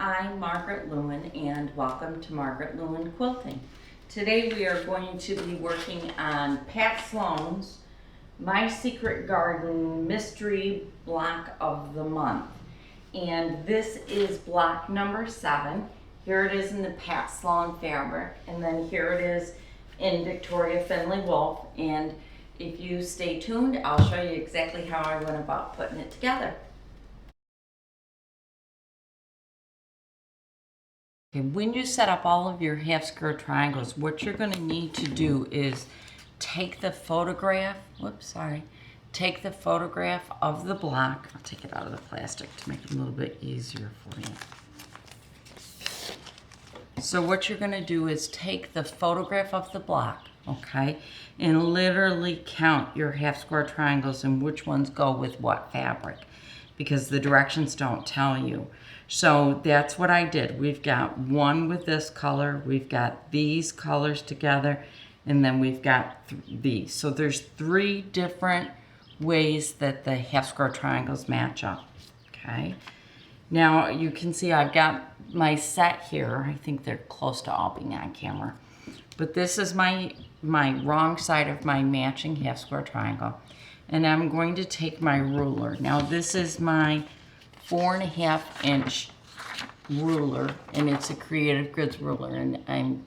I'm Margaret Lewin and welcome to Margaret Lewin Quilting. Today we are going to be working on Pat Sloan's My Secret Garden Mystery Block of the Month. And this is block number 7. Here it is in the Pat Sloan fabric, and then here it is in Victoria Finley Wolf. And if you stay tuned, I'll show you exactly how I went about putting it together. Okay, when you set up all of your half square triangles, what you're going to need to do is take the photograph, take the photograph of the block. I'll take it out of the plastic to make it a little bit easier for you. So what you're going to do is take the photograph of the block, okay, and literally count your half square triangles and which ones go with what fabric, because the directions don't tell you. So that's what I did. We've got one with this color, we've got these colors together, and then we've got these. So there's 3 different ways that the half square triangles match up, okay? Now you can see I've got my set here. I think they're close to all being on camera. But this is my wrong side of my matching half square triangle. And I'm going to take my ruler. Now this is my 4.5-inch ruler, and it's a Creative Grids ruler, and I'm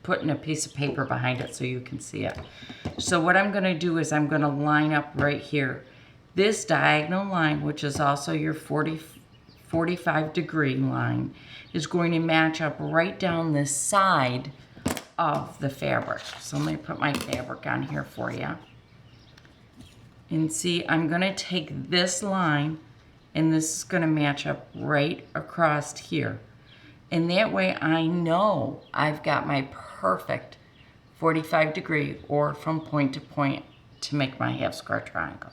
putting a piece of paper behind it so you can see it. So what I'm going to do is I'm going to line up right here. This diagonal line, which is also your 45 degree line, is going to match up right down the side of the fabric. So let me put my fabric on here for you. And see, I'm going to take this line, and this is going to match up right across here. And that way I know I've got my perfect 45 degree or from point to point to make my half square triangle.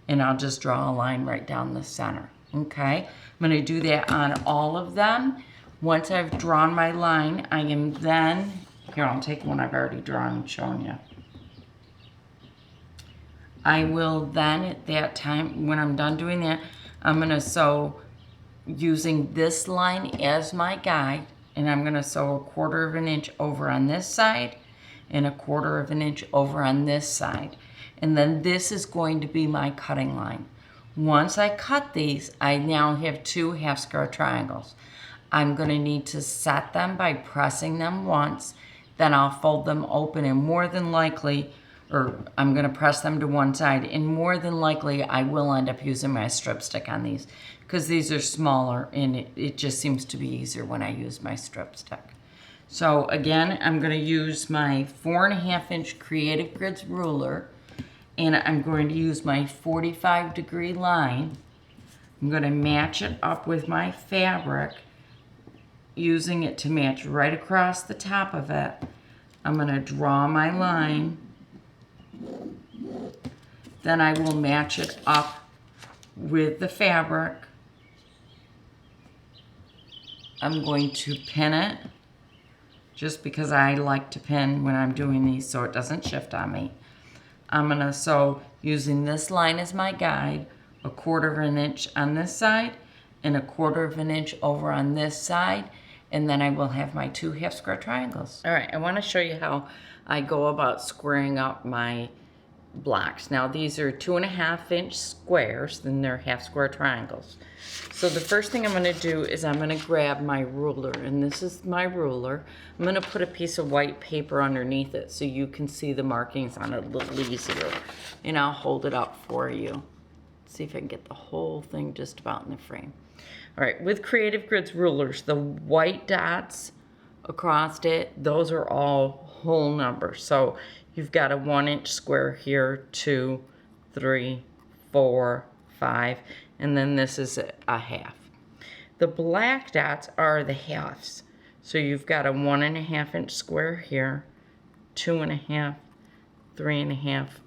And I'll just draw a line right down the center, okay? I'm going to do that on all of them. Once I've drawn my line, I am then, here I'll take one I've already drawn and shown you. I will then at that time, when I'm done doing that, I'm going to sew using this line as my guide, and I'm going to sew 1/4 of an inch over on this side and 1/4 of an inch over on this side. And then this is going to be my cutting line. Once I cut these, I now have 2 half square triangles. I'm going to need to set them by pressing them once, then I'll fold them open, and more than likely, or I'm going to press them to one side, and more than likely I will end up using my strip stick on these because these are smaller, and it just seems to be easier when I use my strip stick. So again, I'm going to use my 4.5-inch Creative Grids ruler, and I'm going to use my 45 degree line. I'm going to match it up with my fabric, using it to match right across the top of it. I'm going to draw my line. Then I will match it up with the fabric. I'm going to pin it, just because I like to pin when I'm doing these so it doesn't shift on me. I'm going to sew using this line as my guide, 1/4 of an inch on this side and 1/4 of an inch over on this side, and then I will have my 2 half square triangles. All right, I want to show you how I go about squaring up my blocks. Now these are 2.5-inch squares, and they're half square triangles. So the first thing I'm going to do is I'm going to grab my ruler, and this is my ruler. I'm going to put a piece of white paper underneath it so you can see the markings on it a little easier, and I'll hold it up for you. See if I can get the whole thing just about in the frame. All right, with Creative Grids rulers, the white dots across it, those are all whole numbers. So you've got a 1-inch square here, 2, 3, 4, 5, and then this is a half. The black dots are the halves. So you've got a 1.5-inch square here, 2.5, 3.5,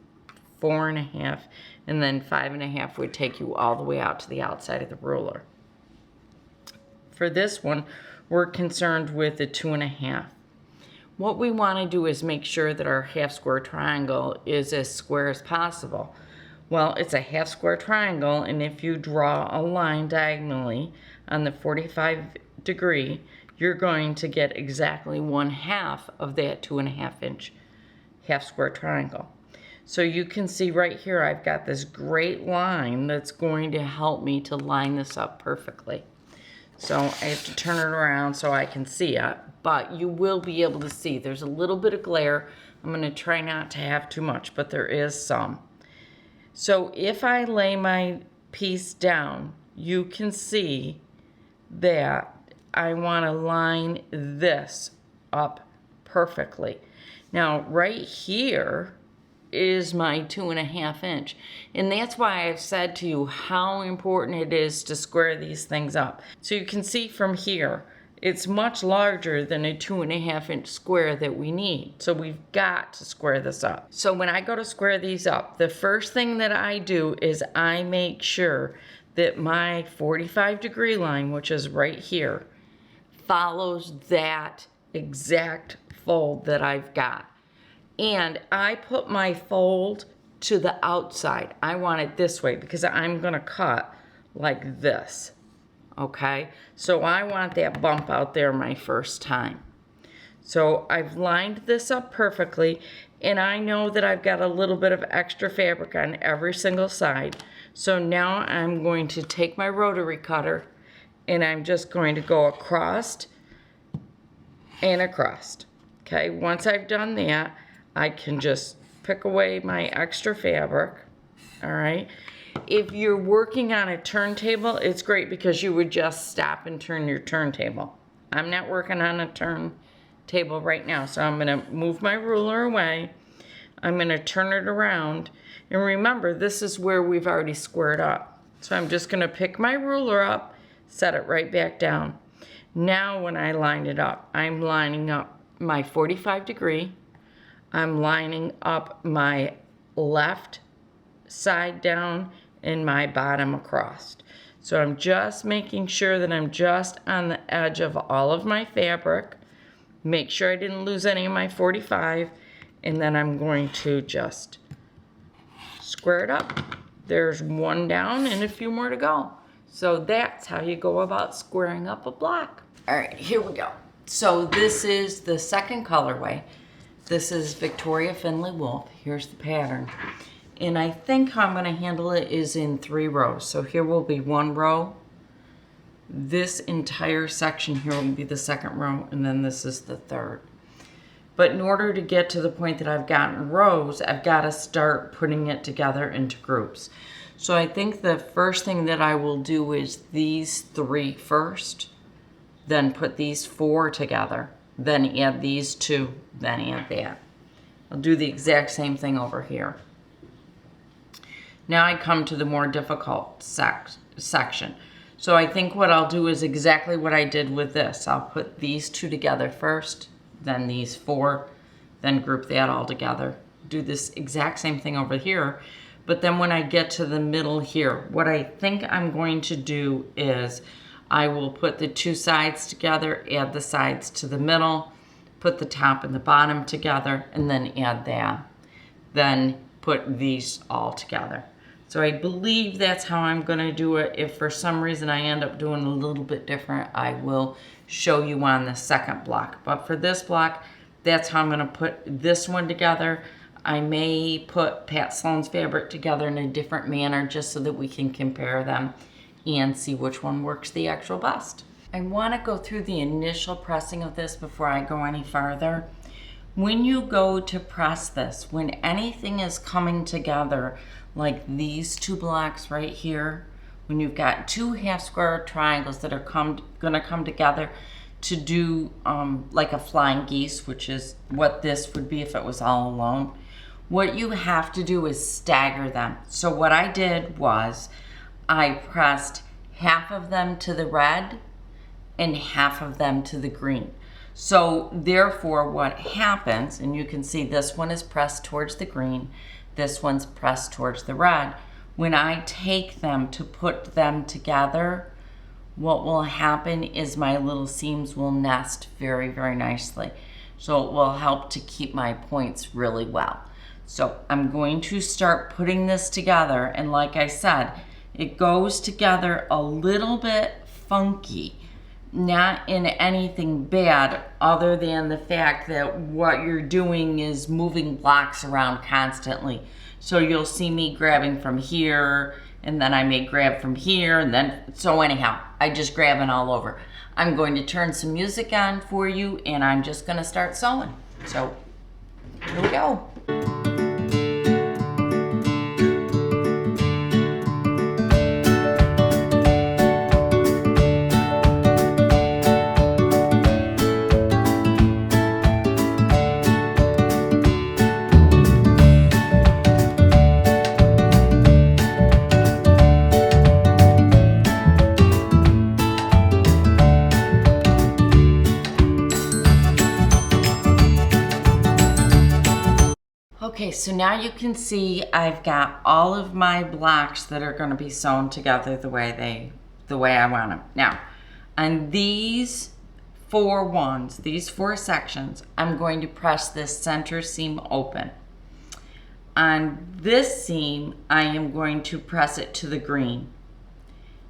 4.5, and then 5.5 would take you all the way out to the outside of the ruler. For this one, we're concerned with the 2.5. What we want to do is make sure that our half square triangle is as square as possible. Well, it's a half square triangle, and if you draw a line diagonally on the 45 degree, you're going to get exactly 1/2 of that 2.5 inch half square triangle. So you can see right here, I've got this great line that's going to help me to line this up perfectly. So I have to turn it around so I can see it, but you will be able to see. There's a little bit of glare. I'm going to try not to have too much, but there is some. So if I lay my piece down, you can see that I want to line this up perfectly. Now right here is my 2.5 inch. And that's why I've said to you how important it is to square these things up. So you can see from here, it's much larger than a 2.5 inch square that we need. So we've got to square this up. So when I go to square these up, the first thing that I do is I make sure that my 45 degree line, which is right here, follows that exact fold that I've got. And I put my fold to the outside. I want it this way because I'm gonna cut like this, okay? So I want that bump out there my first time. So I've lined this up perfectly, and I know that I've got a little bit of extra fabric on every single side. So now I'm going to take my rotary cutter and I'm just going to go across and across. Okay, once I've done that, I can just pick away my extra fabric, all right? If you're working on a turntable, it's great because you would just stop and turn your turntable. I'm not working on a turntable right now, so I'm gonna move my ruler away. I'm gonna turn it around, and remember, this is where we've already squared up. So I'm just gonna pick my ruler up, set it right back down. Now when I line it up, I'm lining up my 45 degree, I'm lining up my left side down and my bottom across. So I'm just making sure that I'm just on the edge of all of my fabric. Make sure I didn't lose any of my 45, and then I'm going to just square it up. There's one down and a few more to go. So that's how you go about squaring up a block. All right, here we go. So this is the second colorway. This is Victoria Finley Wolf. Here's the pattern. And I think how I'm gonna handle it is in 3 rows. So here will be 1 row. This entire section here will be the 2nd row, and then this is the 3rd. But in order to get to the point that I've gotten rows, I've gotta start putting it together into groups. So I think the first thing that I will do is these 3 first, then put these 4 together, then add these 2, then add that. I'll do the exact same thing over here. Now I come to the more difficult section. So I think what I'll do is exactly what I did with this. I'll put these 2 together first, then these 4, then group that all together. Do this exact same thing over here. But then when I get to the middle here, what I think I'm going to do is I will put the 2 sides together, add the sides to the middle, put the top and the bottom together, and then add that. Then put these all together. So I believe that's how I'm gonna do it. If for some reason I end up doing a little bit different, I will show you on the second block. But for this block, that's how I'm gonna put this one together. I may put Pat Sloan's fabric together in a different manner just so that we can compare them and see which one works the actual best. I wanna go through the initial pressing of this before I go any farther. When you go to press this, when anything is coming together, like these 2 blocks right here, when you've got 2 half square triangles that are gonna come together to do like a flying geese, which is what this would be if it was all alone, what you have to do is stagger them. So what I did was I pressed half of them to the red and half of them to the green. So therefore what happens, and you can see this one is pressed towards the green, this one's pressed towards the red. When I take them to put them together, what will happen is my little seams will nest very, very nicely. So it will help to keep my points really well. So I'm going to start putting this together, and like I said, it goes together a little bit funky, not in anything bad other than the fact that what you're doing is moving blocks around constantly. So you'll see me grabbing from here, and then I may grab from here, and then, so anyhow, I just grabbing all over. I'm going to turn some music on for you, and I'm just gonna start sewing. So here we go. Okay, so now you can see I've got all of my blocks that are going to be sewn together the way I want them. Now, on these these four sections, I'm going to press this center seam open. On this seam, I am going to press it to the green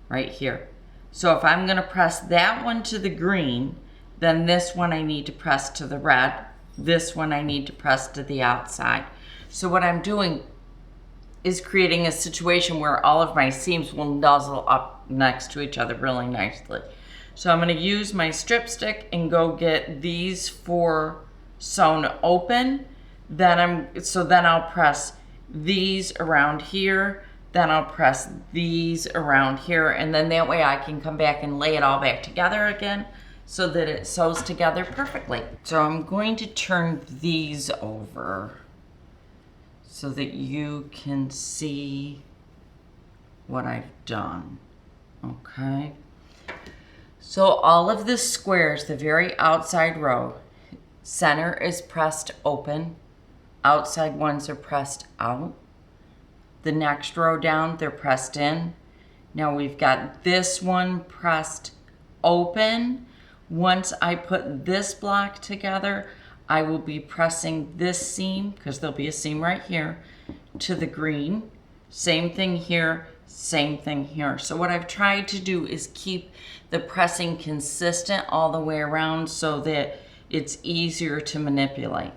right here. So if I'm going to press that one to the green, then this one I need to press to the red. This one I need to press to the outside. So what I'm doing is creating a situation where all of my seams will nuzzle up next to each other really nicely. So I'm going to use my strip stick and go get these four sewn open. Then I'll press these around here. Then I'll press these around here, and then that way I can come back and lay it all back together again so that it sews together perfectly. So I'm going to turn these over so that you can see what I've done, okay? So all of the squares, the very outside row, center is pressed open, outside ones are pressed out. The next row down, they're pressed in. Now we've got this one pressed open. Once I put this block together, I will be pressing this seam, because there'll be a seam right here, to the green. Same thing here, same thing here. So what I've tried to do is keep the pressing consistent all the way around so that it's easier to manipulate.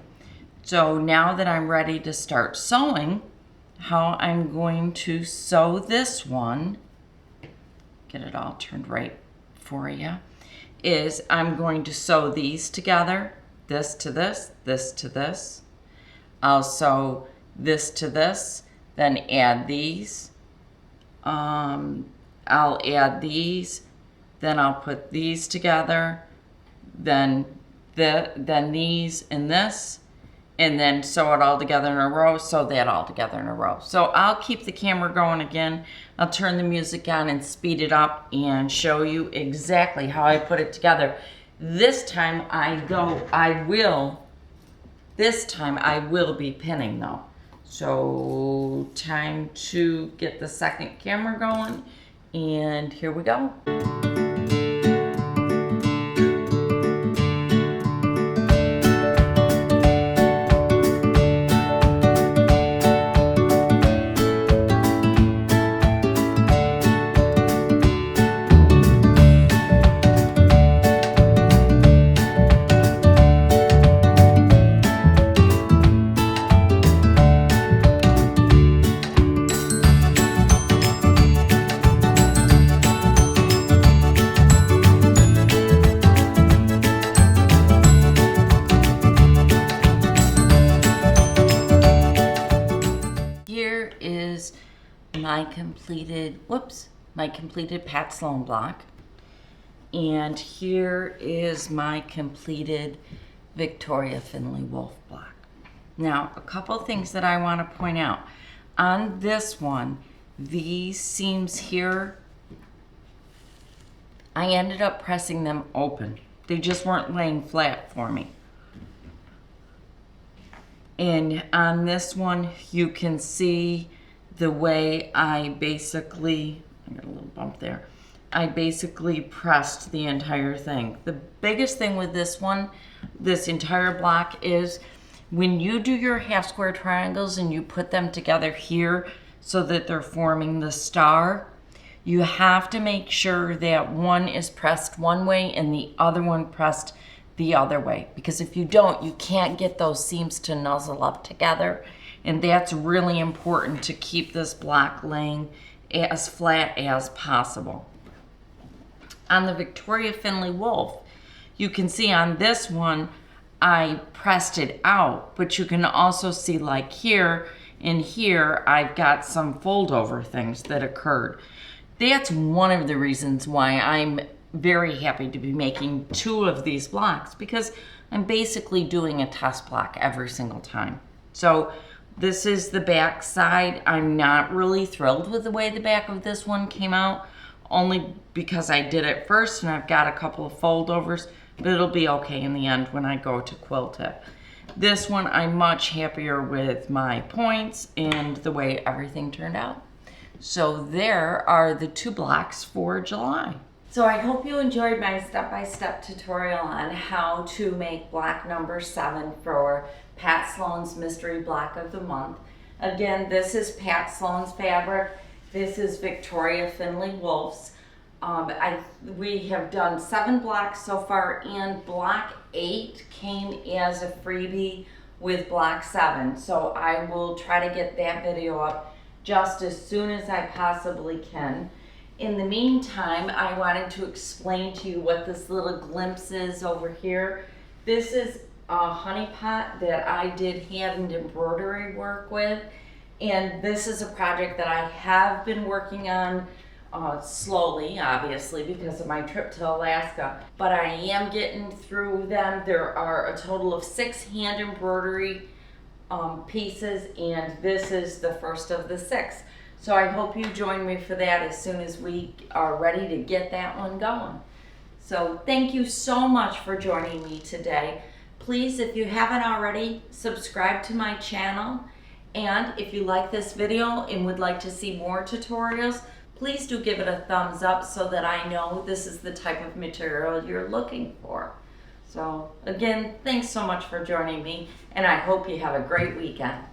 So now that I'm ready to start sewing, how I'm going to sew this one, get it all turned right for you, is I'm going to sew these together, this to this, this to this. I'll sew this to this, then add these. I'll add these, then I'll put these together, then these and this, and then sew it all together in a row, sew that all together in a row. So I'll keep the camera going again. I'll turn the music on and speed it up and show you exactly how I put it together. This time I will be pinning though. So time to get the second camera going, and here we go. My completed Pat Sloan block, and here is my completed Victoria Finley Wolf block. Now, a couple things that I want to point out. On this one, these seams here, I ended up pressing them open. They just weren't laying flat for me. And on this one, you can see the way I got a little bump there. I basically pressed the entire thing. The biggest thing with this one, this entire block, is When you do your half square triangles and you put them together here so that they're forming the star, you have to make sure that one is pressed one way and the other one pressed the other way. Because if you don't, you can't get those seams to nuzzle up together. And that's really important to keep this block laying as flat as possible. On the Victoria Finley Wolf, you can see on this one, I pressed it out, but you can also see like here and here, I've got some fold over things that occurred. That's one of the reasons why I'm very happy to be making 2 of these blocks, because I'm basically doing a test block every single time. So this is the back side. I'm not really thrilled with the way the back of this one came out, only because I did it first and I've got a couple of fold overs, but it'll be okay in the end when I go to quilt it. This one, I'm much happier with my points and the way everything turned out. So there are the 2 blocks for July. So I hope you enjoyed my step-by-step tutorial on how to make block number 7 for Pat Sloan's Mystery Block of the Month. Again, this is Pat Sloan's fabric. This is Victoria Finley Wolf's. We have done 7 blocks so far, and block 8 came as a freebie with block 7. So I will try to get that video up just as soon as I possibly can. In the meantime, I wanted to explain to you what this little glimpse is over here. This is a honey pot that I did hand embroidery work with, and this is a project that I have been working on slowly, obviously, because of my trip to Alaska, but I am getting through them. There are a total of 6 hand embroidery pieces, and this is the first of the 6. So I hope you join me for that as soon as we are ready to get that one going. So thank you so much for joining me today. Please, if you haven't already, subscribe to my channel. And if you like this video and would like to see more tutorials, please do give it a thumbs up so that I know this is the type of material you're looking for. So again, thanks so much for joining me, and I hope you have a great weekend.